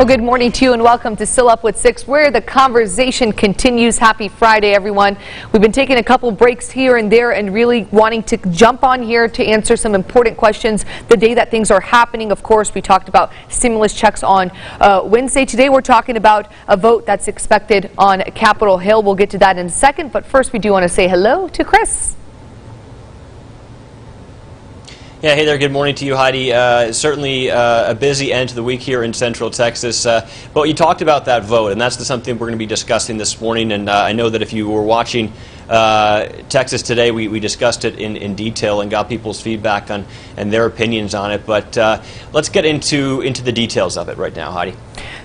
Well, good morning to you and welcome to Still Up with 6, where the conversation continues. Happy Friday, everyone. We've been taking a couple breaks here and there and really wanting to jump on here to answer some important questions the day that things are happening. Of course, we talked about stimulus checks on Wednesday. Today, we're talking about a vote that's expected on Capitol Hill. We'll get to that in a second, but first, we do want to say hello to Chris. Yeah, hey there. Good morning to you, Heidi. Certainly a busy end to the week here in Central Texas. But you talked about that vote, and that's something we're going to be discussing this morning. And I know that if you were watching Texas Today, we discussed it in detail and got people's feedback on and their opinions on it. But let's get into the details of it right now, Heidi.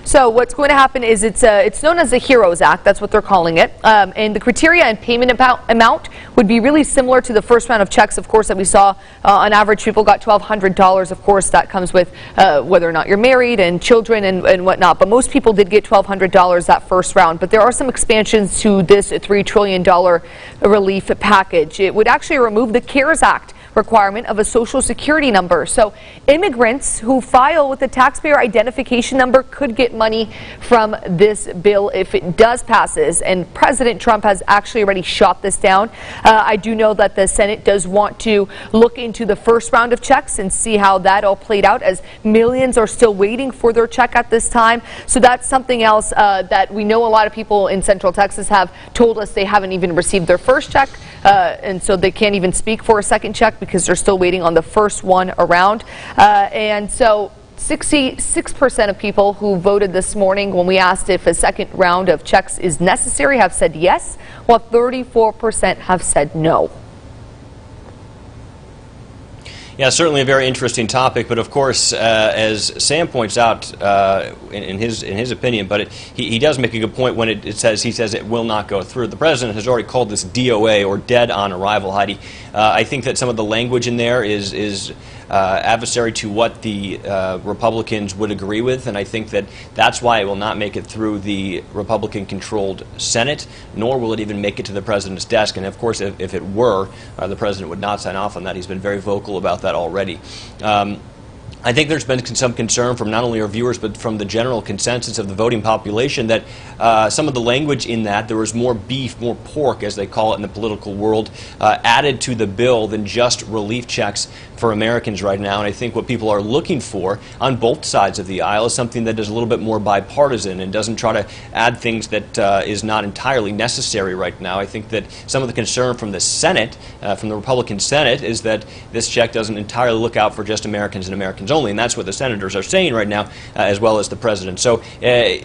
So what's going to happen is it's known as the HEROES Act. That's what they're calling it. And the criteria and payment amount would be really similar to the first round of checks, of course, that we saw. On average, people got $1,200. Of course, that comes with whether or not you're married and children and whatnot. But most people did get $1,200 that first round. But there are some expansions to this $3 trillion relief package. It would actually remove the CARES Act requirement of a social security number. So immigrants who file with a taxpayer identification number could get money from this bill if it does passes. And President Trump has actually already shot this down. I do know that the Senate does want to look into the first round of checks and see how that all played out, as millions are still waiting for their check at this time. So that's something else that we know a lot of people in Central Texas have told us they haven't even received their first check. And so they can't even speak for a second check because they're still waiting on the first one around. And so 66% of people who voted this morning when we asked if a second round of checks is necessary have said yes, while 34% have said no. Yeah, certainly a very interesting topic, but of course, as Sam points out in his opinion, but he does make a good point when he says it will not go through. The president has already called this DOA, or dead on arrival, Heidi. I think that some of the language in there is adversary to what the Republicans would agree with, and I think that that's why it will not make it through the Republican-controlled Senate, nor will it even make it to the president's desk. And of course, if it were, the president would not sign off on that. He's been very vocal about that already. I think there's been some concern from not only our viewers but from the general consensus of the voting population that some of the language in that, there was more beef, more pork, as they call it in the political world, added to the bill than just relief checks for Americans right now. And I think what people are looking for on both sides of the aisle is something that is a little bit more bipartisan and doesn't try to add things that is not entirely necessary right now. I think that some of the concern from the Senate, from the Republican Senate, is that this check doesn't entirely look out for just Americans and Americans only, and that's what the senators are saying right now, as well as the president. So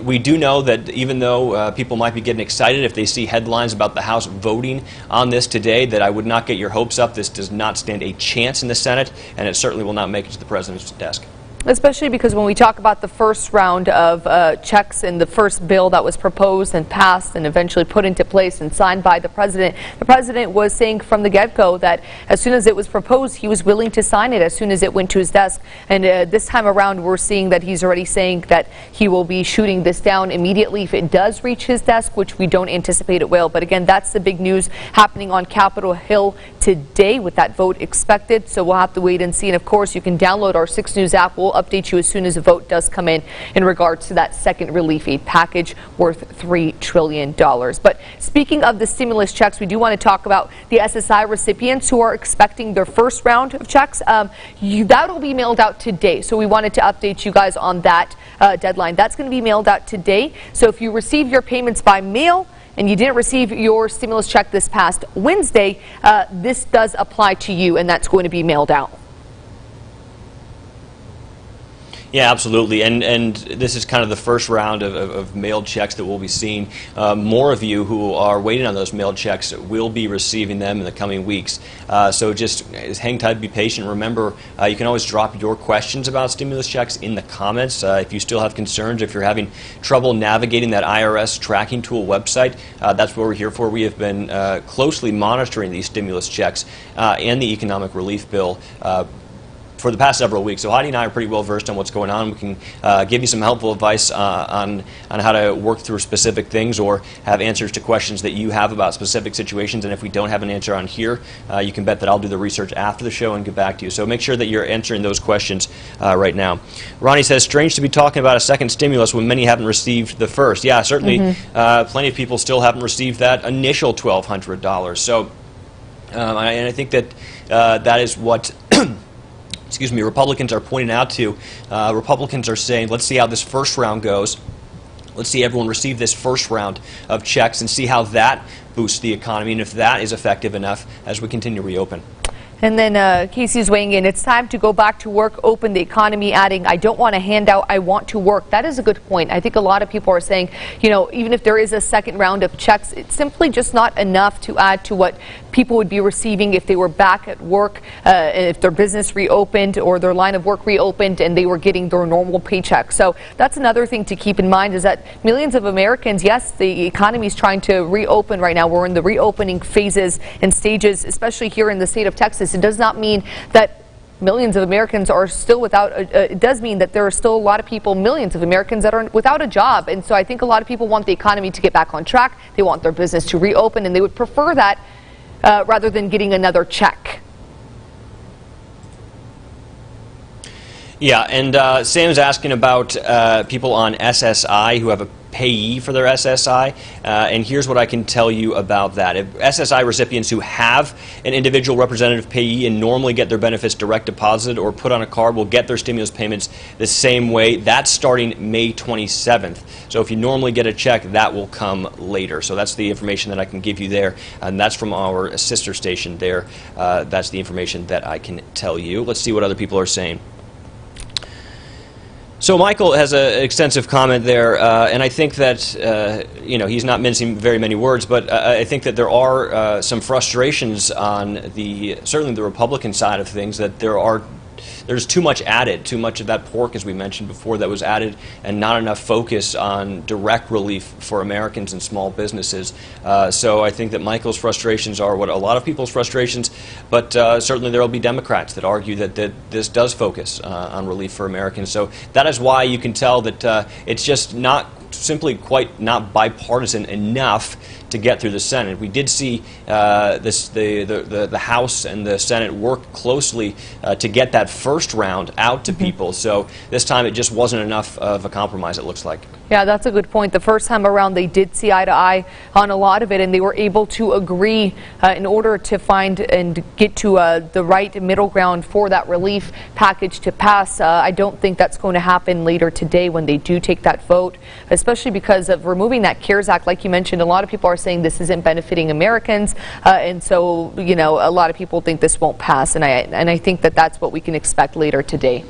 we do know that even though people might be getting excited if they see headlines about the House voting on this today, that I would not get your hopes up. This does not stand a chance in the Senate, and it certainly will not make it to the president's desk. Especially because when we talk about the first round of checks and the first bill that was proposed and passed and eventually put into place and signed by the president was saying from the get-go that as soon as it was proposed, he was willing to sign it as soon as it went to his desk. And this time around, we're seeing that he's already saying that he will be shooting this down immediately if it does reach his desk, which we don't anticipate it will. But again, that's the big news happening on Capitol Hill today with that vote expected. So we'll have to wait and see. And of course, you can download our 6 News app. We'll update you as soon as a vote does come in regards to that second relief aid package worth $3 trillion. But speaking of the stimulus checks, we do want to talk about the SSI recipients who are expecting their first round of checks. That will be mailed out today. So we wanted to update you guys on that deadline. That's going to be mailed out today. So if you receive your payments by mail and you didn't receive your stimulus check this past Wednesday, this does apply to you, and that's going to be mailed out. Yeah, absolutely. And this is kind of the first round of mailed checks that we'll be seeing. More of you who are waiting on those mailed checks will be receiving them in the coming weeks. So just hang tight, be patient. Remember, you can always drop your questions about stimulus checks in the comments. If you still have concerns, if you're having trouble navigating that IRS tracking tool website, that's what we're here for. We have been closely monitoring these stimulus checks and the economic relief bill for the past several weeks. So Heidi and I are pretty well versed on what's going on. We can give you some helpful advice on how to work through specific things or have answers to questions that you have about specific situations. And if we don't have an answer on here, you can bet that I'll do the research after the show and get back to you. So make sure that you're answering those questions right now. Ronnie says, strange to be talking about a second stimulus when many haven't received the first. Yeah, certainly plenty of people still haven't received that initial $1,200. So and I think that that is what excuse me, Republicans are pointing out to. Republicans are saying, let's see how this first round goes. Let's see everyone receive this first round of checks and see how that boosts the economy and if that is effective enough as we continue to reopen. And then Casey's weighing in. It's time to go back to work, open the economy, adding, I don't want a handout, I want to work. That is a good point. I think a lot of people are saying, you know, even if there is a second round of checks, it's simply just not enough to add to what people would be receiving if they were back at work, if their business reopened or their line of work reopened and they were getting their normal paycheck. So that's another thing to keep in mind is that millions of Americans, yes, the economy is trying to reopen right now. We're in the reopening phases and stages, especially here in the state of Texas. It does not mean that millions of Americans are still without, it does mean that there are still a lot of people, millions of Americans that are without a job. And so I think a lot of people want the economy to get back on track. They want their business to reopen, and they would prefer that rather than getting another check. Yeah, and Sam's asking about people on SSI who have a payee for their SSI, and here's what I can tell you about that. If SSI recipients who have an individual representative payee and normally get their benefits direct deposited or put on a card will get their stimulus payments the same way. That's starting May 27th. So if you normally get a check, that will come later. So that's the information that I can give you there, and that's from our sister station there. That's the information that I can tell you. Let's see what other people are saying. So Michael has an extensive comment there, and I think that you know, he's not mincing very many words, but I think that there are some frustrations on certainly the Republican side of things, that there's too much added, too much of that pork, as we mentioned before, that was added, and not enough focus on direct relief for Americans and small businesses. So I think that Michael's frustrations are what a lot of people's frustrations, but certainly there will be Democrats that argue that this does focus on relief for Americans. So that is why you can tell that it's just simply quite not bipartisan enough to get through the Senate. We did see the House and the Senate work closely to get that first round out to people. So this time it just wasn't enough of a compromise, it looks like. Yeah, that's a good point. The first time around they did see eye to eye on a lot of it, and they were able to agree in order to find and get to the right middle ground for that relief package to pass. I don't think that's going to happen later today when they do take that vote, especially because of removing that CARES Act. Like you mentioned, a lot of people are saying this isn't benefiting Americans, and so, you know, a lot of people think this won't pass, and I think that that's what we can expect later today.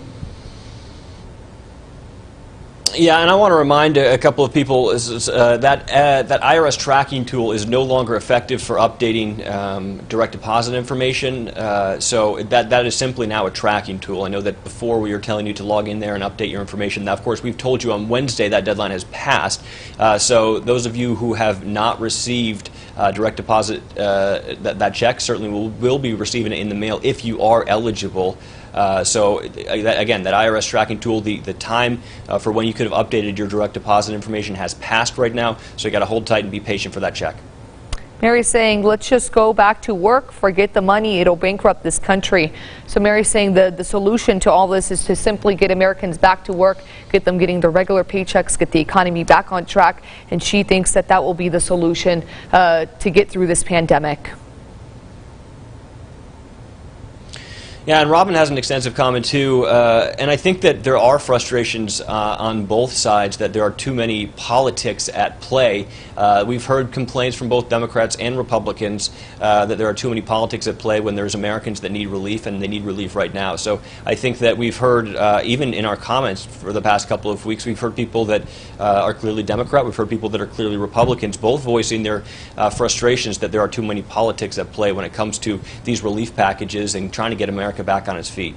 Yeah, and I want to remind a couple of people that IRS tracking tool is no longer effective for updating direct deposit information. So that is simply now a tracking tool. I know that before we were telling you to log in there and update your information. Now, of course, we've told you on Wednesday that deadline has passed. So those of you who have not received direct deposit, that check certainly will be receiving it in the mail if you are eligible. So again, that IRS tracking tool, the time for when you could have updated your direct deposit information has passed right now, so you got to hold tight and be patient for that check. Mary's saying, let's just go back to work, forget the money, it'll bankrupt this country. So Mary's saying the solution to all this is to simply get Americans back to work, get them getting their regular paychecks, get the economy back on track, and she thinks that that will be the solution to get through this pandemic. Yeah, and Robin has an extensive comment too, and I think that there are frustrations on both sides, that there are too many politics at play. We've heard complaints from both Democrats and Republicans that there are too many politics at play when there's Americans that need relief, and they need relief right now. So I think that we've heard, even in our comments for the past couple of weeks, we've heard people that are clearly Democrat, we've heard people that are clearly Republicans, both voicing their frustrations that there are too many politics at play when it comes to these relief packages and trying to get America back on its feet.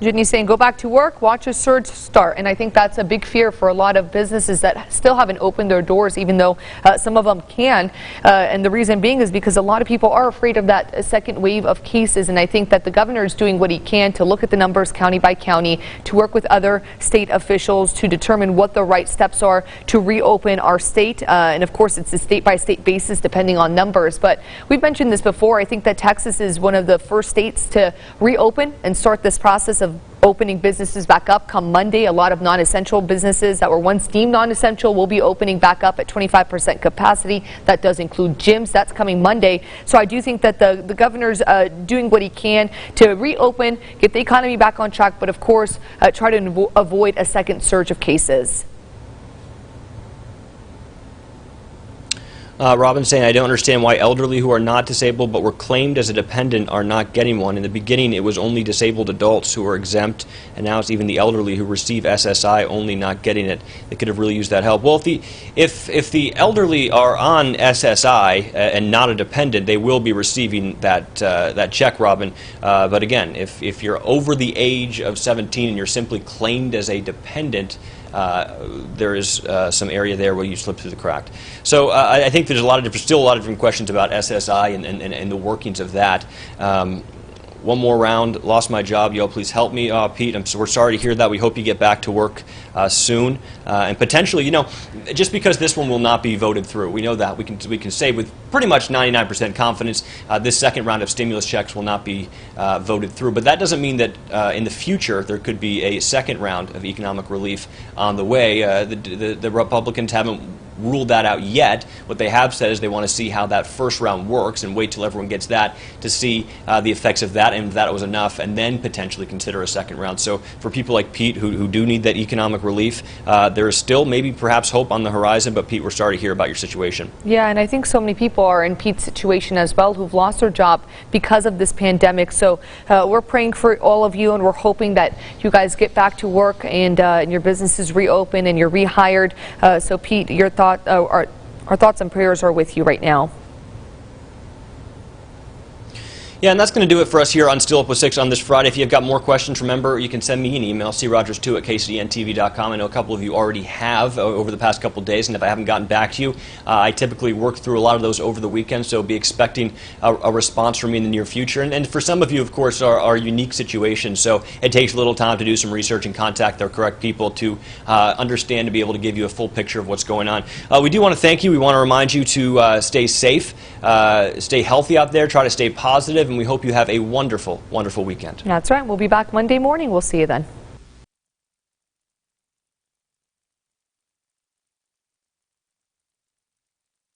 Ginny's saying, go back to work, watch a surge start. And I think that's a big fear for a lot of businesses that still haven't opened their doors, even though some of them can. And the reason being is because a lot of people are afraid of that second wave of cases. And I think that the governor is doing what he can to look at the numbers county by county, to work with other state officials to determine what the right steps are to reopen our state. And of course, it's a state by state basis depending on numbers. But we've mentioned this before. I think that Texas is one of the first states to reopen and start this process of opening businesses back up come Monday. A lot of non-essential businesses that were once deemed non-essential will be opening back up at 25% capacity. That does include gyms. That's coming Monday. So I do think that the governor's doing what he can to reopen, get the economy back on track, but of course try to avoid a second surge of cases. Robin saying, I don't understand why elderly who are not disabled but were claimed as a dependent are not getting one. In the beginning, it was only disabled adults who were exempt, and now it's even the elderly who receive SSI only not getting it. They could have really used that help. Well, if the elderly are on SSI and not a dependent, they will be receiving that check, Robin. But again, if you're over the age of 17 and you're simply claimed as a dependent, there is some area there where you slip through the crack. So I think there's still a lot of different questions about SSI and the workings of that. One more round, lost my job. Y'all please help me. Pete, we're sorry to hear that. We hope you get back to work soon. And potentially, just because this one will not be voted through, we know that. We can say with pretty much 99% confidence this second round of stimulus checks will not be voted through. But that doesn't mean that in the future there could be a second round of economic relief on the way. The Republicans haven't ruled that out yet. What they have said is they want to see how that first round works and wait till everyone gets that to see the effects of that, and if that was enough, and then potentially consider a second round. So for people like Pete who do need that economic relief, there is still maybe perhaps hope on the horizon. But Pete, we're sorry to hear about your situation. Yeah, and I think so many people are in Pete's situation as well who've lost their job because of this pandemic. So we're praying for all of you, and we're hoping that you guys get back to work and your businesses reopen and you're rehired. So Pete, your our thoughts and prayers are with you right now. Yeah, and that's going to do it for us here on Still Up with 6 on this Friday. If you've got more questions, remember, you can send me an email, crogers2@kcdntv.com. I know a couple of you already have over the past couple of days, and if I haven't gotten back to you, I typically work through a lot of those over the weekend, so be expecting a response from me in the near future. And for some of you, of course, are unique situations, so it takes a little time to do some research and contact the correct people to understand, to be able to give you a full picture of what's going on. We do want to thank you. We want to remind you to stay safe, stay healthy out there, try to stay positive, and we hope you have a wonderful, wonderful weekend. That's right. We'll be back Monday morning. We'll see you then.